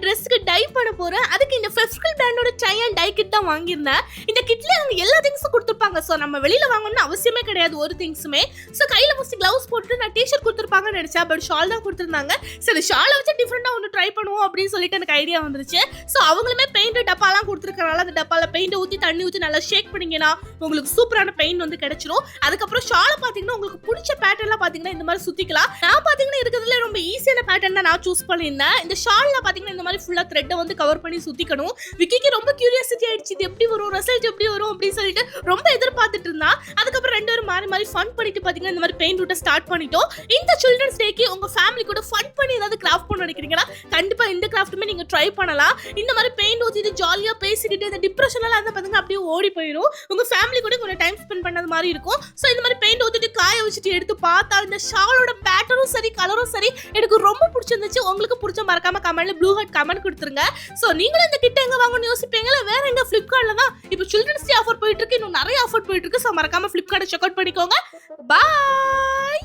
ட்ரெஸ்க்கு tie பண்ண போறேன். அதுக்கு இந்த ஃபெவிக்ரில் பிராண்டோட டை அண்ட் டை கிட் தான் வாங்கியிருந்தேன். இந்த கிட்ல அவங்க எல்லா திங்ஸும் கொடுத்துருப்பாங்க. ஸோ நம்ம வெளியில வாங்கணும்னு அவசியமே கிடையாது ஒரு திங்ஸுமே. ஸோ கையில ஃபர்ஸ்ட் கிளவுஸ் போட்டு நான் டிஷர்ட் கொடுத்துருப்பாங்கன்னு நினைச்சேன். பட் ஷால் தான் கொடுத்துருந்தாங்க. சரி ஷாலை வச்சு டிஃப்ரெண்டா ஒன்று ட்ரை பண்ணுவோம் அப்படின்னு சொல்லிட்டு எனக்கு ஐடியா வந்துருச்சு. ஸோ அவங்களுமே பெயிண்ட் டப்பாலாம் கொடுத்துருக்கனால அந்த டப்பால பெயிண்ட் ஊற்றி தண்ணி ஊற்றி நல்லா ஷேக் பண்ணீங்கன்னா உங்களுக்கு சூப்பரான பெயிண்ட் வந்து கிடைச்சிரும். அதுக்கப்புறம் ஷாலை பார்த்தீங்கன்னா உங்களுக்கு பிடிச்ச பேட்டர்ன்லாம் பார்த்தீங்கன்னா இந்த மாதிரி சுத்திக்கலாம். நான் பார்த்தீங்கன்னா இருக்கிறதுல ரொம்ப ஈஸியான பேட்டர்ன் தான் நான் சூஸ் பண்ணியிருந்தேன். இந்த ஷால்ல பார்த்தீங்கன்னா இந்த மாதிரி ஃபுல்லா த்ரெட்டை வந்து கவர் பண்ணி சுத்திக்கணும். விக்கிக்கு ரொம்ப கியூரியாசிட்டி ஆயிடுச்சு, இது எப்படி வரும், ரிசல்ட் எப்படி வரும் அப்படின்னு சொல்லிட்டு ரொம்ப எதிர்பார்த்துட்டு இருந்தா. அதுக்கப்புறம் ரெண்டு பேரும் மாறி மாறி ஃபன் பண்ணிட்டு பார்த்தீங்கன்னா இந்த மாதிரி பெயிண்ட் ரூட்டை ஸ்டார்ட் பண்ணிட்டோம். இந்த சில்ட்ரன்ஸ் டேக்கு உங்க ஃபேமிலி கூட ஃபன் பண்ணி ஏதாவது கிராஃப்ட் பண்ண நினைக்கிறீங்கன்னா கண்டிப்பா இந்த கிராஃப்ட்டுமே நீங்க ட்ரை பண்ணலாம். இந்த மாதிரி பெயிண்ட் ஊத்திட்டு ஜாலியா பேசிக்கிட்டு இந்த டிப்ரெஷன் எல்லாம் பார்த்தீங்கன்னா அப்படியே ஓடி போயிடும். உங்க ஃபேமிலி கூட கொஞ்சம் டைம் ஸ்பெண்ட் பண்ணது மாதிரி இருக்கும். ஸோ இந்த மாதிரி பெயிண்ட் ஊத்திட்டு காய வச்சுட்டு எடுத்து பார்த்தா இந்த ஷாலோட பேட்டர்னும் சரி கலரும் சரி எனக்கு ரொம்ப பிடிச்சிருந்துச்சு. உங்களுக்கு பிடிச்ச மறக்காம கமெண்ட்ல ப்ளூ ஹார்ட் கமெண்ட் கொடுத்துருங்க. ஸோ நீங்களும் இந்த கிட்ட எங்க வாங்கணும்னு யோசிப்பீங்களா? வேற எங்க ஃபிளிப்கார்ட்ல தான் இப்போ சில்ட்ரன்ஸ் டே ஆஃபர் போயிட்டு இருக்கு. இன்னும் நிறைய ஆஃபர் போயிட்டு இருக்கு. ஸோ மறக்காம ஃபிளிப்கார்ட்டை செக் அவுட் பண்ணிக்கோங்க. பாய்.